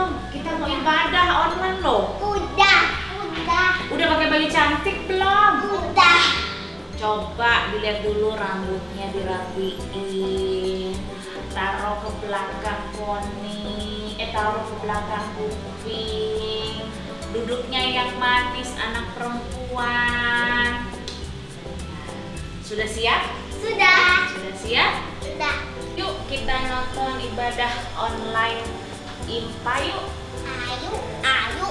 belum? Kita mau ibadah online loh. Udah. Udah pakai baju cantik belum? Udah. Coba dilihat dulu rambutnya dirapiin. Taruh ke belakang poni, taruh ke belakang kuping. Duduknya yang manis anak perempuan. Sudah siap? Sudah. Sudah siap? Sudah. Yuk kita nonton ibadah online IMPA yuk. Ayo. Ayo.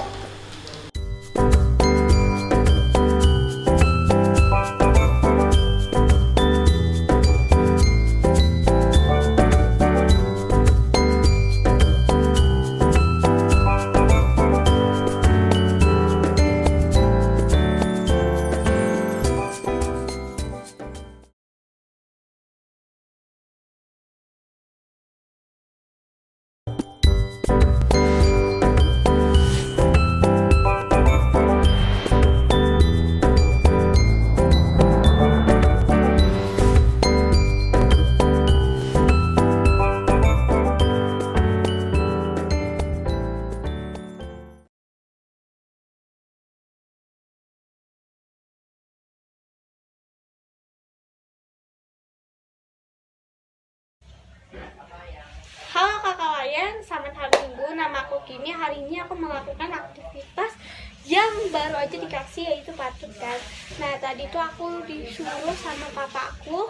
Halo kakak Wayan, selamat hari Minggu. Nama aku Kimi. Hari ini aku melakukan aktivitas yang baru aja dikasih, yaitu patut kan. Nah tadi tuh aku disuruh sama papaku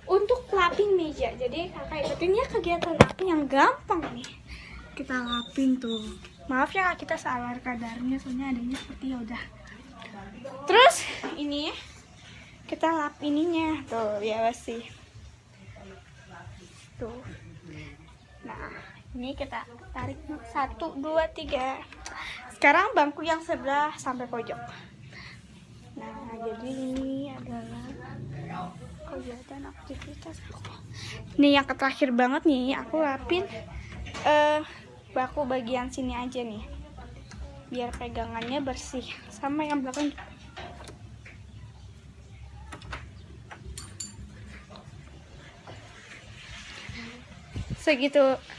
untuk lapin meja. Jadi kakak ikutin ya kegiatan lapin yang gampang nih. Kita lapin tuh. Maaf ya kak, kita salah kadarnya, soalnya adanya seperti ya udah. Terus ini ya, kita lap ininya tuh ya sih. Tuh. Nah, ini kita tarik 1, 2, 3. Sekarang bangku yang sebelah sampai pojok. Nah, jadi ini adalah kegiatan aktivitas aku. Ini yang terakhir banget nih, aku lapin baku bagian sini aja nih. Biar pegangannya bersih. Sama yang belakang.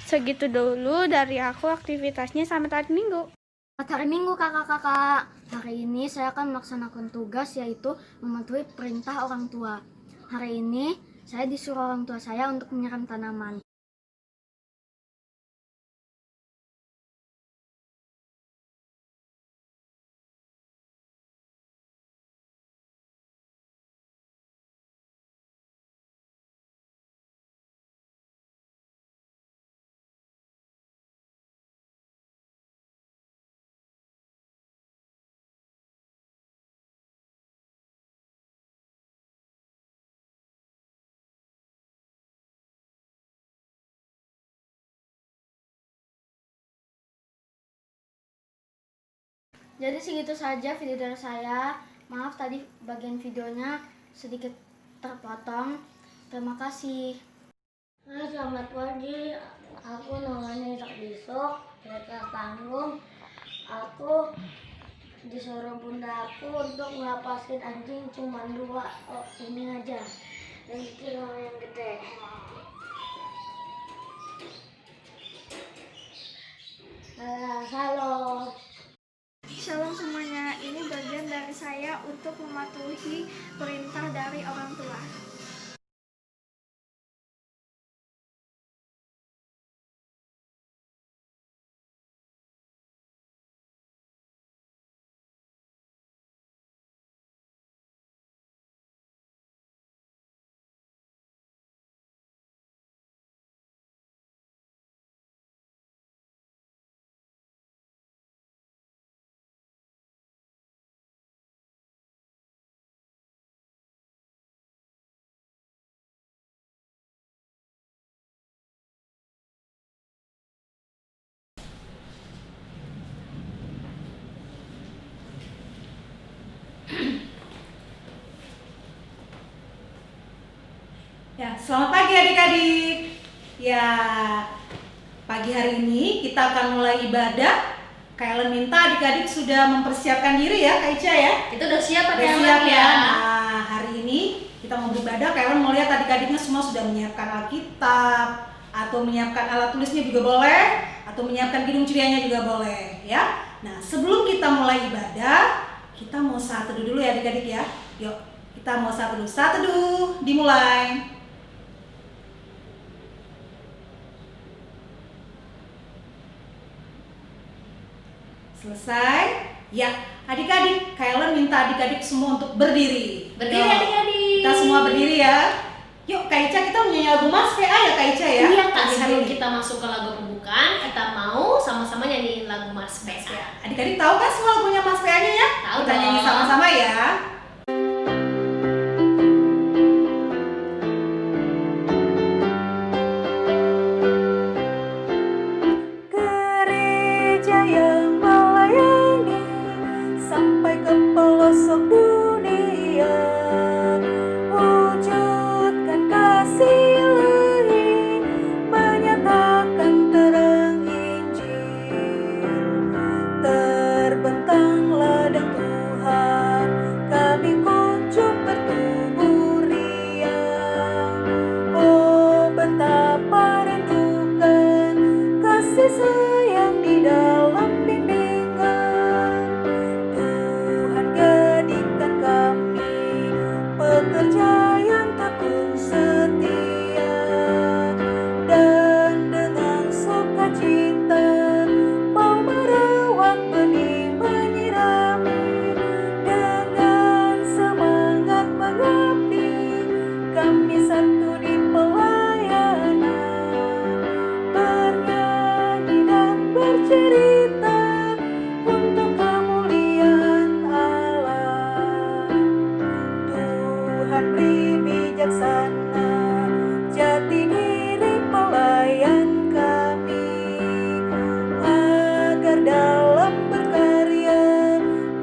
Segitu dulu dari aku aktivitasnya sampai hari Minggu. Selamat hari Minggu kakak-kakak. Hari ini saya akan melaksanakan tugas, yaitu mematuhi perintah orang tua. Hari ini saya disuruh orang tua saya untuk menyiram tanaman. Jadi segitu saja video dari saya. Maaf tadi bagian videonya sedikit terpotong. Terima kasih. Selamat pagi. Aku namanya Isak Besok. Mereka tanggung. Aku disuruh bunda aku untuk ngelapasin anjing cuma 2. Oh, ini aja. Dan itu yang gede. Halo. Shalom semuanya, ini bagian dari saya untuk mematuhi perintah dari orang tua. Ya, selamat pagi adik-adik. Ya, pagi hari ini kita akan mulai ibadah. Kak Ellen minta adik-adik sudah mempersiapkan diri ya, Kak Ica ya. Itu udah siap Udah siap ya. Nah, hari ini kita mau beribadah. Kak Ellen mau lihat adik-adiknya semua sudah menyiapkan Alkitab atau menyiapkan alat tulisnya juga boleh, atau menyiapkan kidung cerianya juga boleh ya. Nah, sebelum kita mulai ibadah, kita mau saat teduh dulu ya adik-adik ya. Yuk, kita mau saat teduh. Saat teduh, dimulai. Selesai? Ya, adik-adik, Kailan minta adik-adik semua untuk berdiri. Berdiri Yuk, adik-adik. kita semua berdiri ya. Yuk, Kak Ica, kita menyanyi lagu Mas PA ya Kak Ica ya? Iya Kak, Pagi hari sebelum ini. kita masuk ke lagu pembukaan, kita mau sama-sama nyanyiin lagu Mars PA. Adik-adik tahu kan semua lagunya Mas PA-nya ya? Tahu Kita nyanyi dong. sama-sama ya. Gereja yang melayani sampai ke pelosok dunia, wujudkan kasih ilahi, menyatakan terang Injil. Terbentang ladang Tuhan, kami kunjung bertubuh riang. Oh, betapa rindukan kasih sayang di dalam bimbingan. Tuhan jadikan kami pekerja yang tekun setia, dan dengan sukacita mau merawat benih, menyirami, dengan semangat mengabdi, kami satu di pelayanan, bernyanyi dan bercerita untuk kemuliaan Allah. Tuhan beri bijaksana jati diri pelayan kami, agar dalam berkarya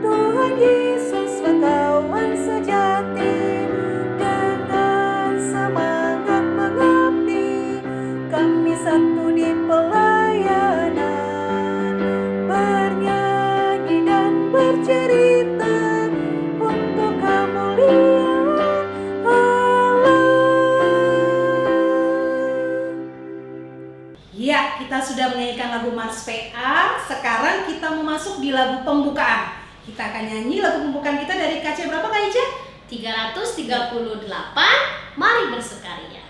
Tuhan Yesus kawan sejati, dengan semangat mengabdi, kami satu di pelayanan, bernyanyi dan bercerita untuk kemuliaan Allah. Ya, kita sudah menyanyikan lagu Mars PA. Sekarang kita mau masuk di lagu pembukaan. Kita akan nyanyi lagu pembukaan kita dari KC berapa Kak Ica? 338, mari bersukaria.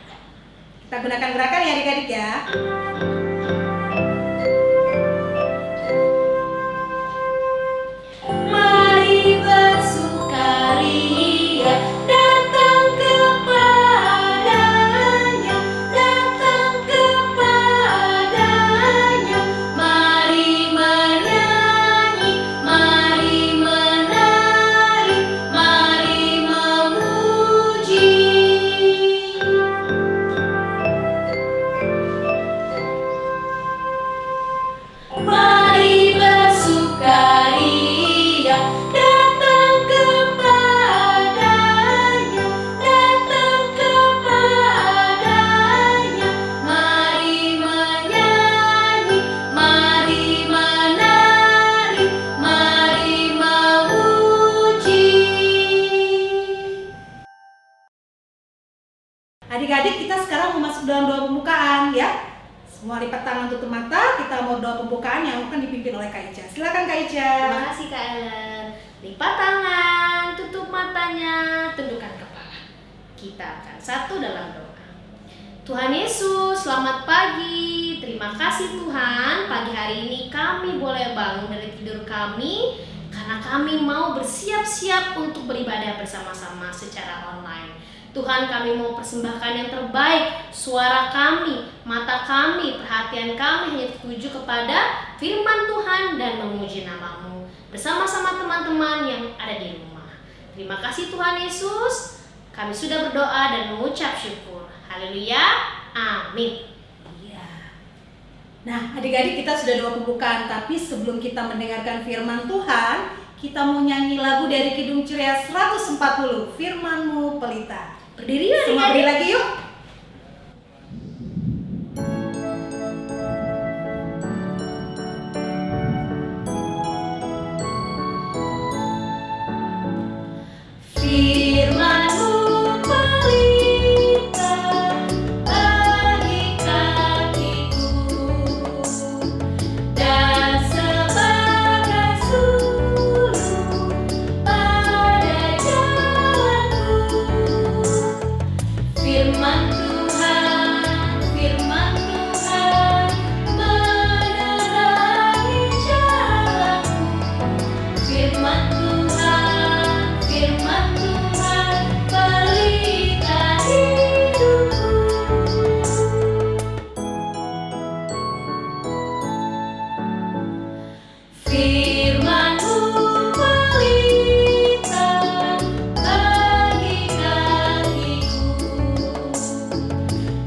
Kita gunakan gerakan ya adik-adik ya. Mari bersukaria, datang kepadanya, datang kepadanya. Mari menyanyi, mari menari, mari memuji. Mari bersukaria, datang kepadanya, datang kepadanya. Mari menyanyi, mari menari, mari memuji. Adik-adik, kita sekarang mau masuk dalam doa pembukaan ya. Semua lipat tangan, tutup mata. Kita mau doa pembukaan yang akan dipimpin oleh Kak Ica. Silakan Kak Ica. Terima kasih Kak Ellen. Lipat tangan, tutup matanya, tundukkan kepala. Kita akan satu dalam doa. Tuhan Yesus, selamat pagi. Terima kasih Tuhan, pagi hari ini kami boleh bangun dari tidur kami karena kami mau bersiap-siap untuk beribadah bersama-sama secara online. Tuhan, kami mau persembahkan yang terbaik, suara kami, mata kami, perhatian kami hanya tertuju kepada firman Tuhan dan memuji nama-Mu bersama-sama teman-teman yang ada di rumah. Terima kasih Tuhan Yesus, kami sudah berdoa dan mengucap syukur. Haleluya, amin. Iya. Nah, adik-adik, kita sudah doa pembukaan, tapi sebelum kita mendengarkan firman Tuhan, kita mau nyanyi lagu dari Kidung Ceria 140, Firman-Mu Pelita. Berdiri yuk Semua berdiri lagi yuk. Firman-Mu pelita bagi kakiku, Firman Tuhan, firman Tuhan menerangi jalanku. Firman Tuhan, firman Tuhan pelita hidupku. Firman-Mu pelita bagi kakiku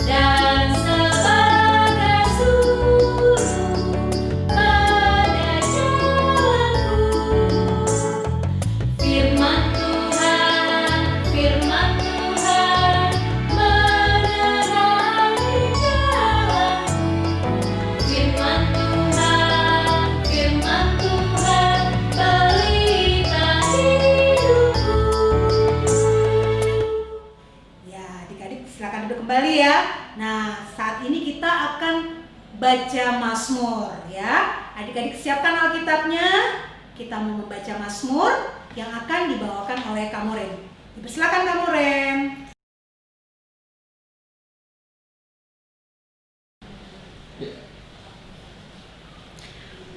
dan sebagai sulur pada jalanku. Firman Tuhan menerangi jalanku. Firman Tuhan pelita hidupku. Ya, adik-adik silakan duduk kembali ya. Nah, saat ini kita akan baca Mazmur ya. Adik-adik siapkan Alkitabnya. Kita mau membaca Mazmur yang akan dibawakan oleh Kak Moren. Silakan Kak Moren.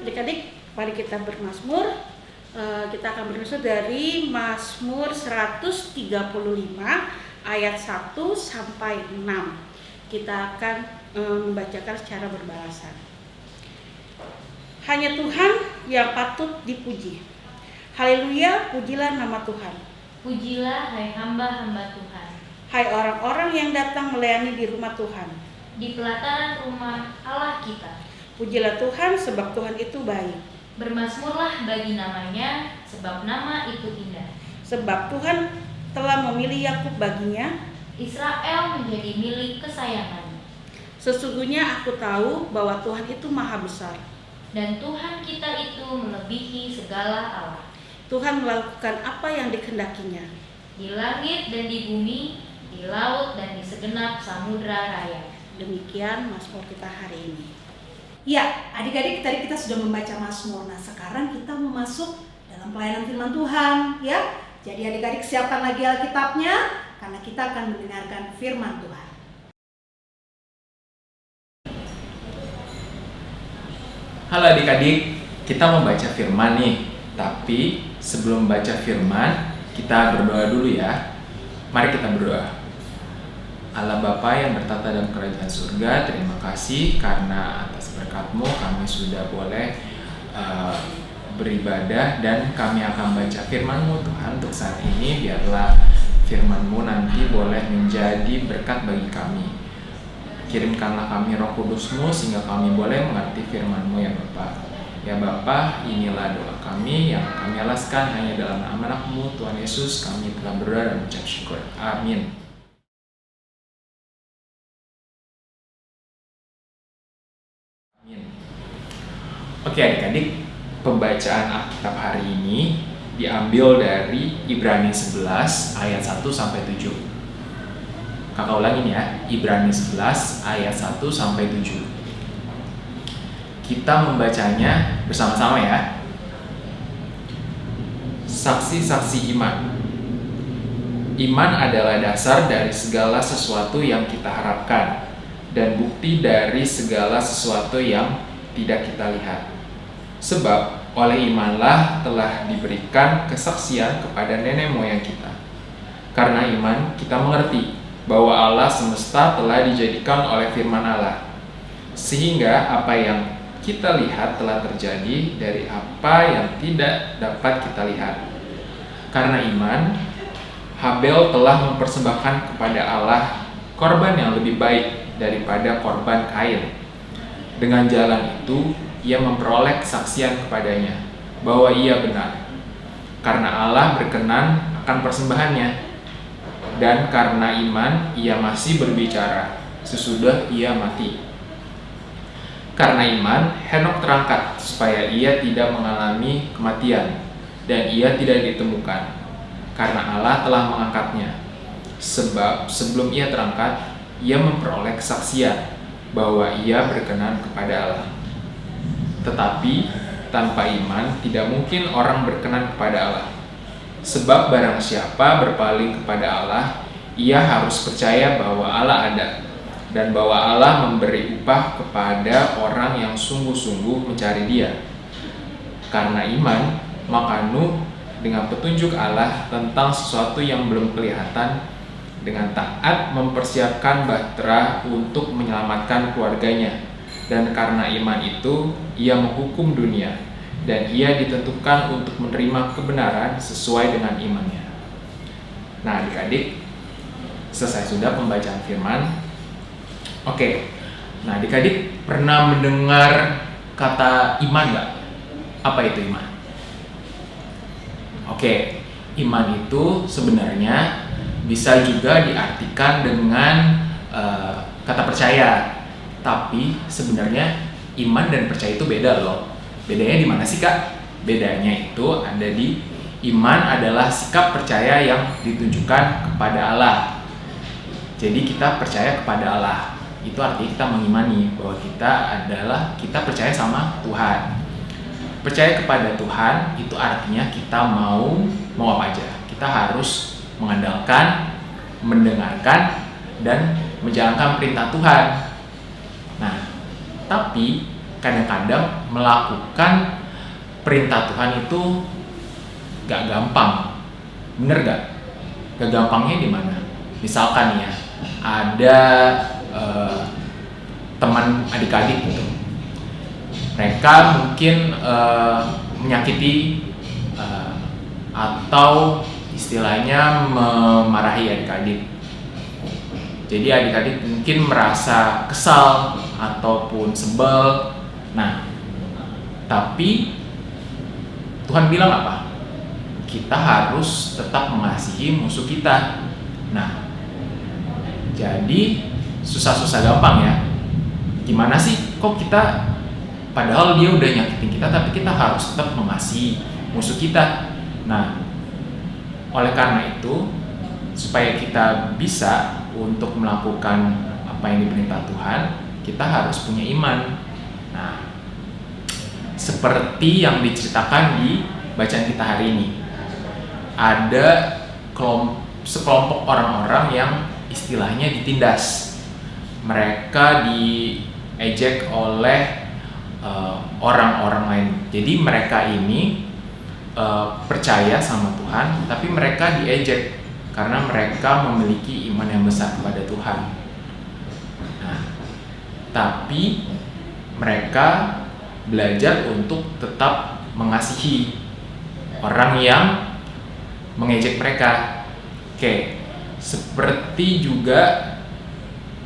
Adik-adik, mari kita bermazmur. Kita akan bermazmur dari Mazmur 135 ayat 1 sampai 6. Kita akan membacakan secara berbalasan. Hanya Tuhan yang patut dipuji. Haleluya, pujilah nama Tuhan. Pujilah hai hamba-hamba Tuhan, Hai orang-orang yang datang melayani di rumah Tuhan. di pelataran rumah Allah kita. Pujilah Tuhan sebab Tuhan itu baik. Bermazmurlah bagi namanya, sebab nama itu indah. Sebab Tuhan telah memilih Yakub baginya. Israel menjadi milik kesayangannya. Sesungguhnya aku tahu bahwa Tuhan itu maha besar. Dan Tuhan kita itu melebihi segala Allah. Tuhan melakukan apa yang dikehendakinya. Di langit dan di bumi, di laut dan di segenap samudra raya. Demikian Mazmur kita hari ini. Ya, adik-adik tadi kita sudah membaca Mazmur. Nah, sekarang kita mau masuk dalam pelayanan firman Tuhan ya. Jadi adik-adik siapkan lagi Alkitabnya karena kita akan mendengarkan firman Tuhan. Halo adik-adik, kita membaca firman nih. Tapi sebelum baca firman, kita berdoa dulu ya. Mari kita berdoa. Allah Bapa yang bertata dalam kerajaan surga, terima kasih karena atas berkat-Mu kami sudah boleh beribadah dan kami akan baca firman-Mu Tuhan. Untuk saat ini biarlah firman-Mu nanti boleh menjadi berkat bagi kami. Kirimkanlah kami Roh Kudus-Mu sehingga kami boleh mengerti firman-Mu ya Bapa. Ya Bapa, inilah doa kami yang kami alaskan hanya dalam nama Anak-Mu Tuhan Yesus. Kami telah berdoa dan mengucap syukur. Amin. Oke adik-adik, pembacaan Alkitab hari ini diambil dari Ibrani 11 ayat 1 sampai 7. Kakak ulangin ya, Ibrani 11 ayat 1 sampai 7. Kita membacanya bersama-sama ya. Saksi-saksi iman. Iman adalah dasar dari segala sesuatu yang kita harapkan dan bukti dari segala sesuatu yang tidak kita lihat. Sebab oleh imanlah telah diberikan kesaksian kepada nenek moyang kita. Karena iman kita mengerti bahwa Allah semesta telah dijadikan oleh firman Allah, sehingga apa yang kita lihat telah terjadi dari apa yang tidak dapat kita lihat. Karena iman, Habel telah mempersembahkan kepada Allah korban yang lebih baik daripada korban Kain. Dengan jalan itu, ia memperoleh kesaksian kepadanya bahwa ia benar, karena Allah berkenan akan persembahannya. Dan karena iman, ia masih berbicara sesudah ia mati. Karena iman, Henok terangkat supaya ia tidak mengalami kematian, dan ia tidak ditemukan, karena Allah telah mengangkatnya. Sebab sebelum ia terangkat, ia memperoleh kesaksian bahwa ia berkenan kepada Allah. Tetapi tanpa iman tidak mungkin orang berkenan kepada Allah. Sebab barang siapa berpaling kepada Allah, ia harus percaya bahwa Allah ada dan bahwa Allah memberi upah kepada orang yang sungguh-sungguh mencari Dia. Karena iman, maka Nuh dengan petunjuk Allah tentang sesuatu yang belum kelihatan, dengan taat mempersiapkan bahtera untuk menyelamatkan keluarganya. Dan karena iman itu, ia menghukum dunia, dan ia ditentukan untuk menerima kebenaran sesuai dengan imannya. Nah, adik-adik, selesai sudah pembacaan firman. Oke, nah adik-adik pernah mendengar kata iman nggak? Apa itu iman? Oke, iman itu sebenarnya bisa juga diartikan dengan kata percaya. Tapi sebenarnya iman dan percaya itu beda loh. Bedanya di mana sih, Kak? Bedanya itu ada di iman adalah sikap percaya yang ditunjukkan kepada Allah. Jadi kita percaya kepada Allah. Itu artinya kita mengimani bahwa kita percaya sama Tuhan. Percaya kepada Tuhan itu artinya kita mau apa aja. Kita harus mengandalkan, mendengarkan, dan menjalankan perintah Tuhan. Nah, tapi kadang-kadang melakukan perintah Tuhan itu gak gampang. Bener gak? Gak gampangnya di mana? Misalkan ya, ada teman adik-adik gitu. Mereka mungkin menyakiti atau istilahnya memarahi adik-adik. Jadi adik-adik mungkin merasa kesal ataupun sebel. Nah, tapi Tuhan bilang apa? Kita harus tetap mengasihi musuh kita. Nah, jadi susah-susah gampang ya. Gimana sih? Kok kita padahal dia udah nyakitin kita, tapi kita harus tetap mengasihi musuh kita. Nah, oleh karena itu, supaya kita bisa untuk melakukan apa yang diperintah Tuhan, kita harus punya iman. Nah, seperti yang diceritakan di bacaan kita hari ini, ada sekelompok orang-orang yang istilahnya ditindas. Mereka diejek oleh orang-orang lain. Jadi mereka ini percaya sama Tuhan, tapi mereka diejek karena mereka memiliki iman yang besar kepada Tuhan. Nah, tapi mereka belajar untuk tetap mengasihi orang yang mengejek mereka. Oke, seperti juga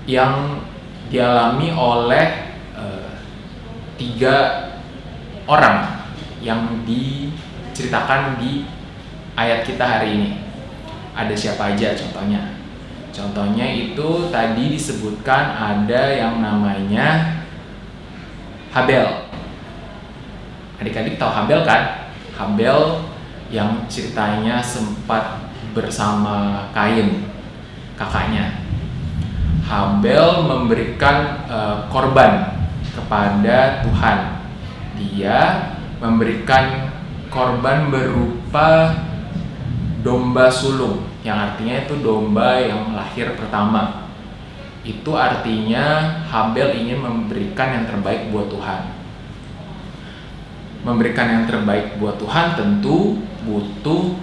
yang dialami oleh 3 orang yang diceritakan di ayat kita hari ini. Ada siapa aja contohnya? Contohnya itu tadi disebutkan ada yang namanya Habel. Adik-adik tahu Habel kan? Habel yang ceritanya sempat bersama Kain, kakaknya. Habel memberikan korban kepada Tuhan. Dia memberikan korban berupa domba sulung, yang artinya itu domba yang lahir pertama. Itu artinya Habel ingin memberikan yang terbaik buat Tuhan. Memberikan yang terbaik buat Tuhan tentu butuh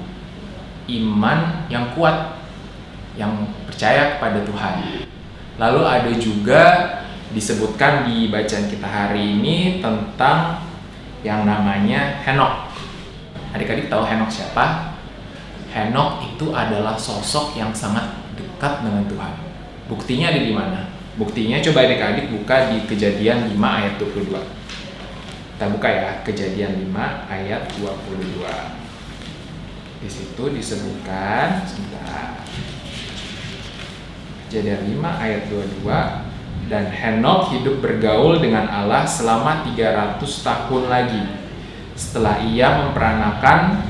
iman yang kuat, yang percaya kepada Tuhan. Lalu ada juga disebutkan di bacaan kita hari ini tentang yang namanya Henokh. Adik-adik tahu Henokh siapa? Henokh itu adalah sosok yang sangat dekat dengan Tuhan. Buktinya ada di mana? Buktinya coba adik-adik buka di Kejadian 5 ayat 22. Kita buka ya, Kejadian 5 ayat 22. Di situ disebutkan, sebentar. Kejadian 5 ayat 22. Dan Henokh hidup bergaul dengan Allah selama 300 tahun lagi. Setelah ia memperanakan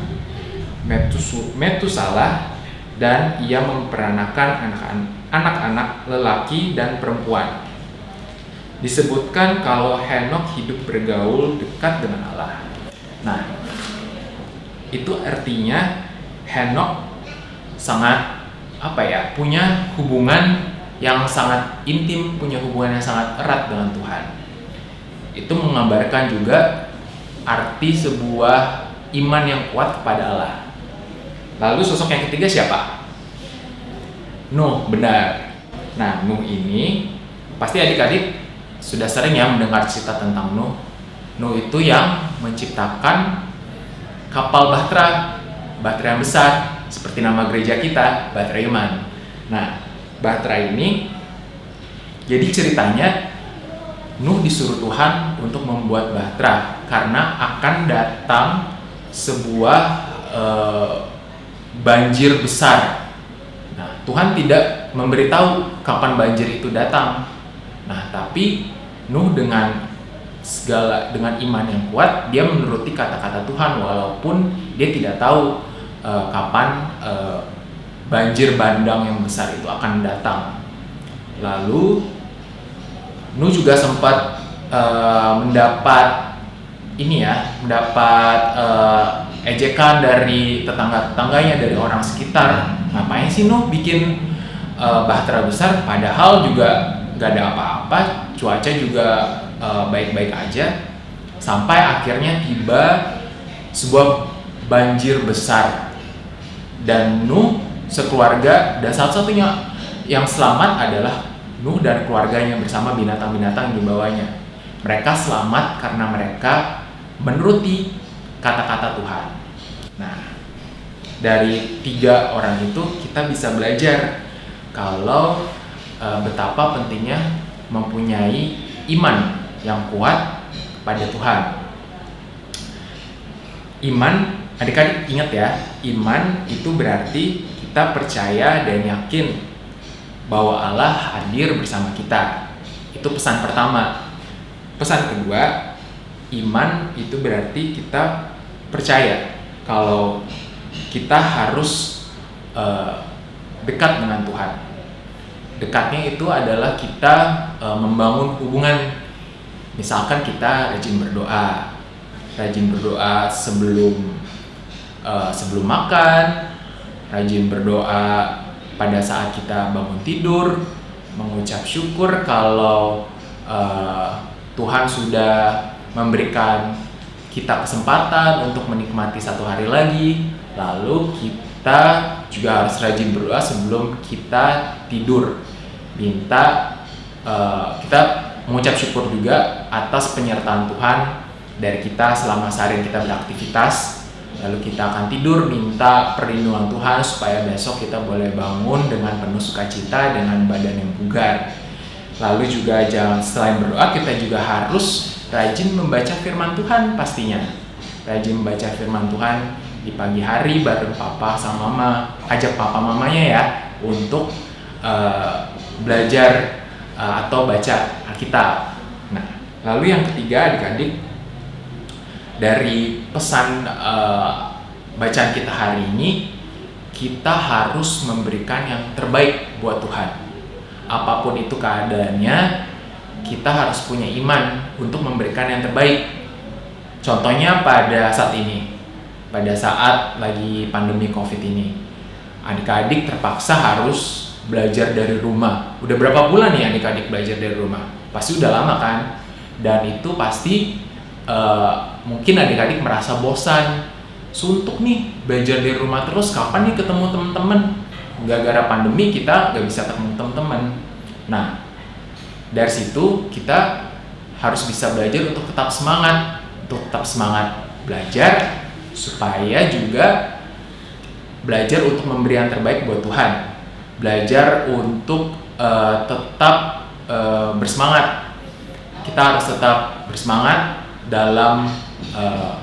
Metusalah, dan ia memperanakan anak-anak lelaki dan perempuan. Disebutkan kalau Henokh hidup bergaul dekat dengan Allah. Nah, itu artinya Henokh sangat punya hubungan yang sangat intim, punya hubungan yang sangat erat dengan Tuhan. Itu menggambarkan juga arti sebuah iman yang kuat kepada Allah. Lalu sosok yang ketiga siapa? Nuh, benar. Nah, Nuh ini pasti adik-adik sudah sering ya mendengar cerita tentang Nuh. Nuh itu yang menciptakan kapal bahtera yang besar, seperti nama gereja kita, Bahtera Iman. Nah, bahtera ini, jadi ceritanya Nuh disuruh Tuhan untuk membuat bahtera karena akan datang sebuah banjir besar. Nah, Tuhan tidak memberitahu kapan banjir itu datang. Nah, tapi Nuh dengan iman yang kuat, dia menuruti kata-kata Tuhan walaupun dia tidak tahu kapan banjir bandang yang besar itu akan datang. Lalu Nuh juga sempat mendapat ejekan dari tetangga-tetangganya, dari orang sekitar. Ngapain sih Nuh bikin bahtera besar, padahal juga gak ada apa-apa, cuaca juga baik-baik aja. Sampai akhirnya tiba sebuah banjir besar, dan Nuh sekeluarga, dan satu-satunya yang selamat adalah Nuh dan keluarganya bersama binatang-binatang yang dibawanya. Mereka selamat karena mereka menuruti kata-kata Tuhan. Nah, dari 3 orang itu kita bisa belajar kalau betapa pentingnya mempunyai iman yang kuat pada Tuhan. Iman, adik-adik ingat ya, iman itu berarti kita percaya dan yakin bahwa Allah hadir bersama kita. Itu pesan pertama. Pesan kedua, iman itu berarti kita percaya kalau kita harus dekat dengan Tuhan. Dekatnya itu adalah kita membangun hubungan. Misalkan kita rajin berdoa sebelum makan, rajin berdoa pada saat kita bangun tidur, mengucap syukur kalau Tuhan sudah memberikan kita kesempatan untuk menikmati satu hari lagi. Lalu kita juga harus rajin berdoa sebelum kita tidur. Kita mengucap syukur juga atas penyertaan Tuhan dari kita selama sehari kita beraktivitas. Lalu kita akan tidur minta perlindungan Tuhan supaya besok kita boleh bangun dengan penuh sukacita, dengan badan yang bugar. Lalu juga selain berdoa, kita juga harus rajin membaca firman Tuhan pastinya. Rajin membaca firman Tuhan di pagi hari bareng papa sama mama. Ajak papa mamanya ya untuk belajar atau baca Alkitab. Nah, lalu yang ketiga adik-adik, dari pesan bacaan kita hari ini, kita harus memberikan yang terbaik buat Tuhan. Apapun itu keadaannya, kita harus punya iman untuk memberikan yang terbaik. Contohnya pada saat ini, pada saat lagi pandemi COVID ini, adik-adik terpaksa harus belajar dari rumah. Udah berapa bulan nih adik-adik belajar dari rumah? Pasti udah lama kan? Dan itu pasti mungkin adik-adik merasa bosan, suntuk nih belajar dari rumah terus, kapan nih ketemu teman-teman? Gara-gara pandemi kita gak bisa ketemu teman-teman. Nah, dari situ kita harus bisa belajar untuk tetap semangat belajar, supaya juga belajar untuk memberi yang terbaik buat Tuhan. Belajar untuk tetap bersemangat. Kita harus tetap bersemangat dalam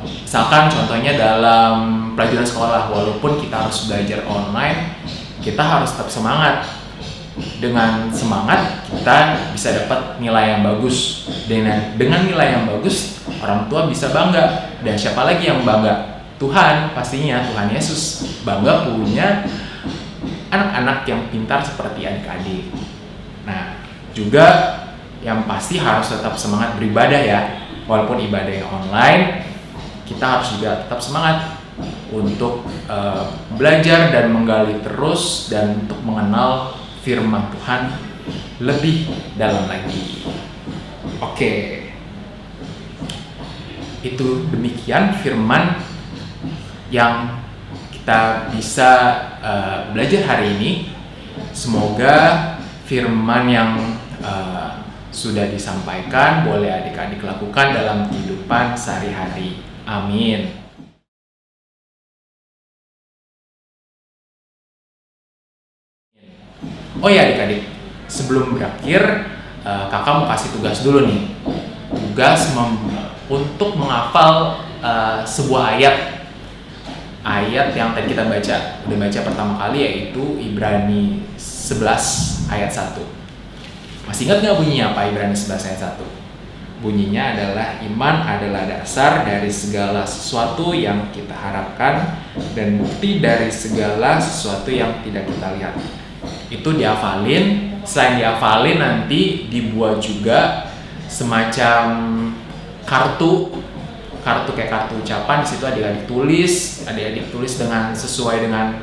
misalkan contohnya dalam pelajaran sekolah, walaupun kita harus belajar online, kita harus tetap semangat. Dengan semangat kita bisa dapat nilai yang bagus. Dengan nilai yang bagus, orang tua bisa bangga. Dan siapa lagi yang bangga? Tuhan, pastinya Tuhan Yesus bangga punya anak-anak yang pintar seperti adik-adik. Nah, juga yang pasti harus tetap semangat beribadah ya. Walaupun ibadahnya online, kita harus juga tetap semangat untuk belajar dan menggali terus dan untuk mengenal firman Tuhan lebih dalam lagi. Oke, itu demikian firman yang kita bisa belajar hari ini. Semoga firman yang sudah disampaikan boleh adik-adik lakukan dalam kehidupan sehari-hari. Amin. Oh ya adik-adik, sebelum berakhir kakak mau kasih tugas dulu nih. Tugas untuk menghafal sebuah ayat yang tadi kita udah baca pertama kali, yaitu Ibrani 11 ayat 1. Masih ingat gak bunyinya apa Ibrani 11 ayat 1? Bunyinya adalah iman adalah dasar dari segala sesuatu yang kita harapkan dan bukti dari segala sesuatu yang tidak kita lihat. Itu dihafalin. Selain dihafalin, nanti dibuat juga semacam kartu kayak kartu ucapan. Di situ adik-adik tulis dengan sesuai dengan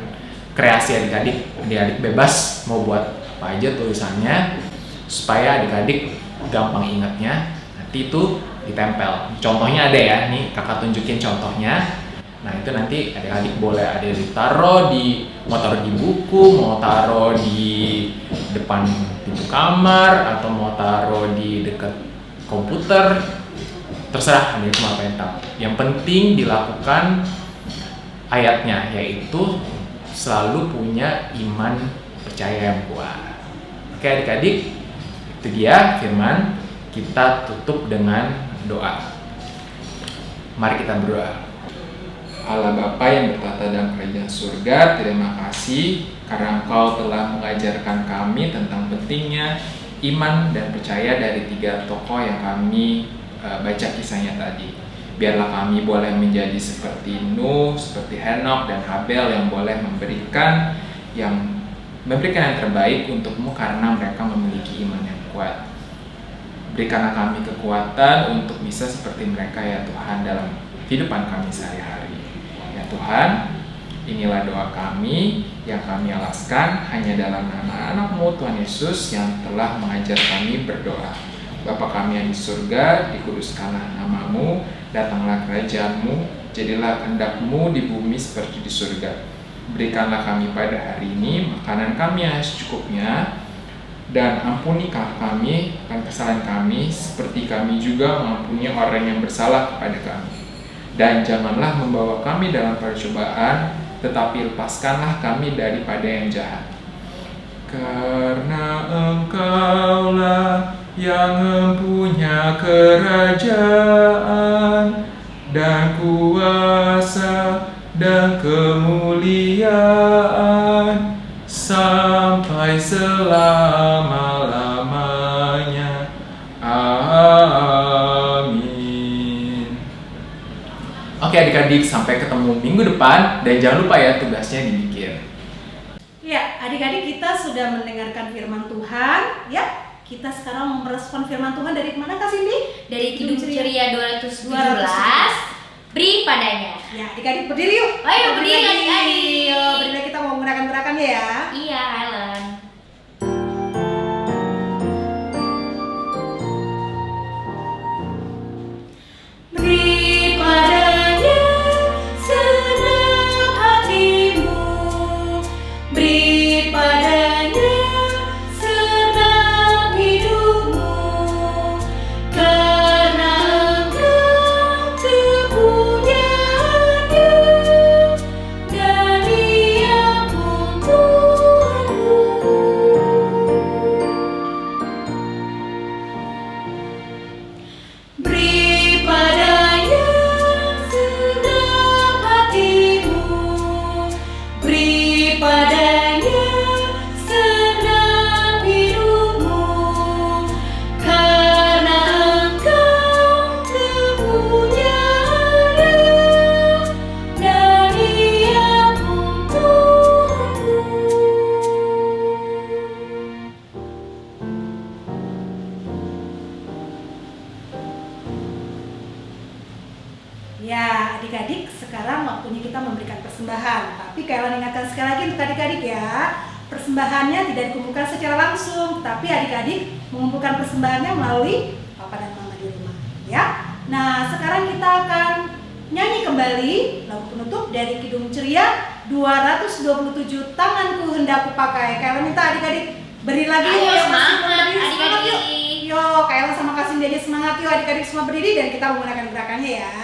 kreasi adik-adik bebas mau buat apa aja tulisannya supaya adik-adik gampang ingatnya. Nanti itu ditempel. Contohnya ada ya, nih kakak tunjukin contohnya. Nah itu nanti adik-adik boleh ada ditaruh mau taruh di buku, mau taruh di depan pintu kamar, atau mau taruh di dekat komputer, terserah adik mau apa yang tahu. Yang penting dilakukan ayatnya, yaitu selalu punya iman percaya yang kuat. Oke adik-adik, itu dia firman. Kita tutup dengan doa. Mari kita berdoa. Allah Bapa yang bertata dalam kerajaan surga, terima kasih karena Engkau telah mengajarkan kami tentang pentingnya iman dan percaya dari 3 tokoh yang kami baca kisahnya tadi. Biarlah kami boleh menjadi seperti Nuh, seperti Henokh dan Habel yang boleh memberikan yang terbaik untukmu karena mereka memiliki iman yang kuat. Berikanlah kami kekuatan untuk bisa seperti mereka ya Tuhan dalam kehidupan kami sehari-hari. Ya Tuhan, inilah doa kami yang kami alaskan hanya dalam nama anak-Mu Tuhan Yesus yang telah mengajar kami berdoa. Bapa kami yang di surga, dikuduskanlah nama-Mu, datanglah kerajaan-Mu, jadilah kehendak-Mu di bumi seperti di surga. Berikanlah kami pada hari ini makanan kami yang secukupnya, dan ampunilah kami akan kesalahan kami seperti kami juga mengampuni orang yang bersalah kepada kami. Dan janganlah membawa kami dalam percobaan, tetapi lepaskanlah kami daripada yang jahat. Karena Engkaulah yang mempunyai kerajaan dan kuasa dan kemuliaan sampai selama-lamanya. Amin. Oke adik-adik, sampai ketemu minggu depan. Dan jangan lupa ya tugasnya dibikin. Ya, adik-adik kita sudah mendengarkan firman Tuhan. Ya, kita sekarang mau merespon firman Tuhan dari mana Kak Cindy? Dari Kidung Ceria 217, beri padanya. Ya, adik-adik berdiri yuk. Ayo berdiri adik-adik. Berdiri, kita mau menggunakan gerakannya ya. Iya, Helen. Beri padanya senang hatimu, beri padanya senang hidupmu, karena Engkau kepunyaannya dan Dia pun Tuhanmu. Ya, adik-adik, sekarang waktunya kita memberikan persembahan. Tapi Kayla ingatkan sekali lagi untuk adik-adik ya, persembahannya tidak dikumpulkan secara langsung, tapi adik-adik mengumpulkan persembahannya melalui papa dan mama di rumah. Ya, nah sekarang kita akan nyanyi kembali lagu penutup dari Kidung Ceria 227 Tanganku Hendak Kupakai. Kayla minta adik-adik beri lagi. Ayo, yuk, semangat, berdiri, semangat, adik-adik. yuk. Yuk, Kayla sama Kasih aja semangat yuk adik-adik semua berdiri dan kita menggunakan gerakannya ya.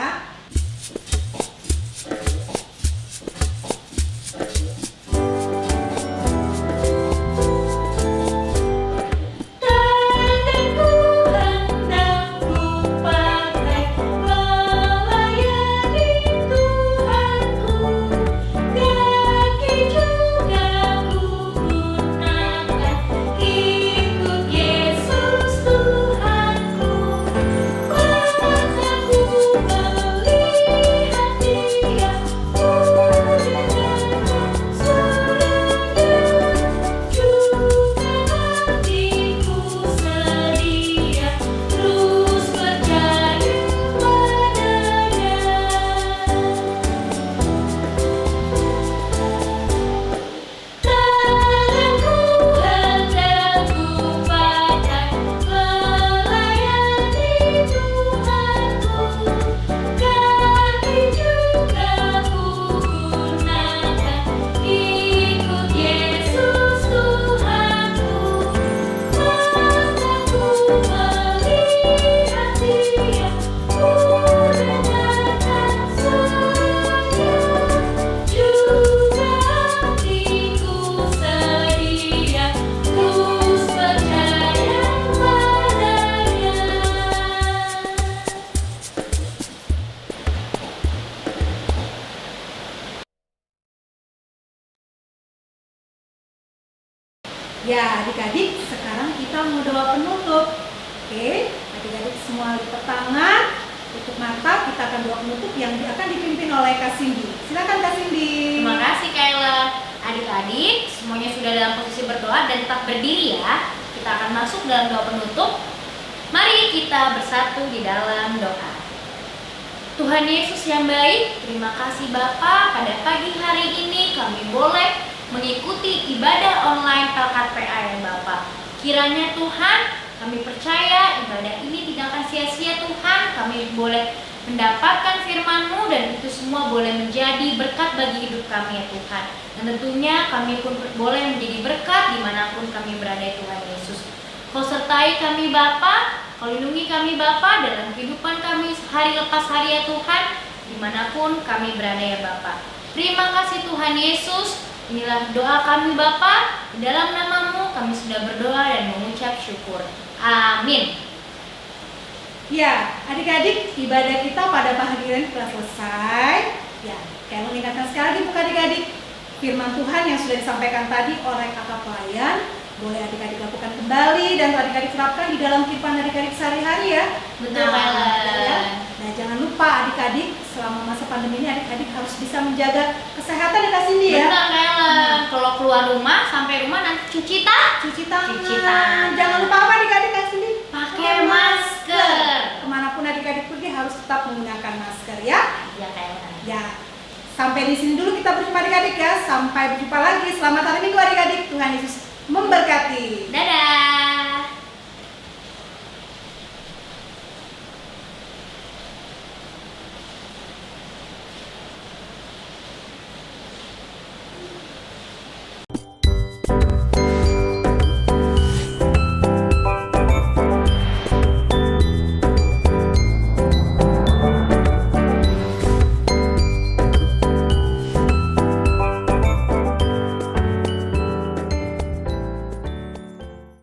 Ya, adik-adik, sekarang kita mau doa penutup. Oke, adik-adik semua lipat tangan, tutup mata, kita akan doa penutup yang akan dipimpin oleh Kak Cindy. Silakan Kak Cindy. Terima kasih Kayla. Adik-adik, semuanya sudah dalam posisi berdoa dan tetap berdiri ya. Kita akan masuk dalam doa penutup. Mari kita bersatu di dalam doa. Tuhan Yesus yang baik, terima kasih Bapa, pada pagi hari ini kami boleh mengikuti ibadah online LKPA ya Bapak. Kiranya Tuhan, kami percaya ibadah ini tidak akan sia-sia Tuhan. Kami boleh mendapatkan firman-Mu dan itu semua boleh menjadi berkat bagi hidup kami ya Tuhan. Dan tentunya kami pun boleh menjadi berkat dimanapun kami berada ya Tuhan Yesus. Kau sertai kami Bapa, Kau lindungi kami Bapa dalam kehidupan kami hari lepas hari ya Tuhan, dimanapun kami berada ya Bapa. Terima kasih Tuhan Yesus. Inilah doa kami Bapa, di dalam nama-Mu kami sudah berdoa dan mengucap syukur. Amin. Ya, adik-adik, ibadah kita pada pagi hari ini telah selesai. Ya, kayak mengingatkan sekali lagi bukan adik-adik, firman Tuhan yang sudah disampaikan tadi oleh kakak pelayan, boleh adik-adik lakukan kembali dan adik-adik terapkan di dalam kehidupan adik-adik sehari-hari ya. Betul banget. Ya. Nah, jangan lupa adik-adik, selama masa pandemi ini adik-adik harus bisa menjaga kesehatan ya Kak Cindy ya. Betul Kayla. Kalau keluar rumah, sampai rumah nanti cuci tangan. Cuci tangan. Cuci tangan. Jangan lupa apa adik-adik Kak Cindy? Pakai masker. Kemanapun adik-adik pergi harus tetap menggunakan masker ya. Ya Kayla. Ya. Sampai di sini dulu kita berjumpa adik-adik ya. Sampai berjumpa lagi. Selamat hari Minggu adik-adik. Tuhan Yesus memberkati. Dadah.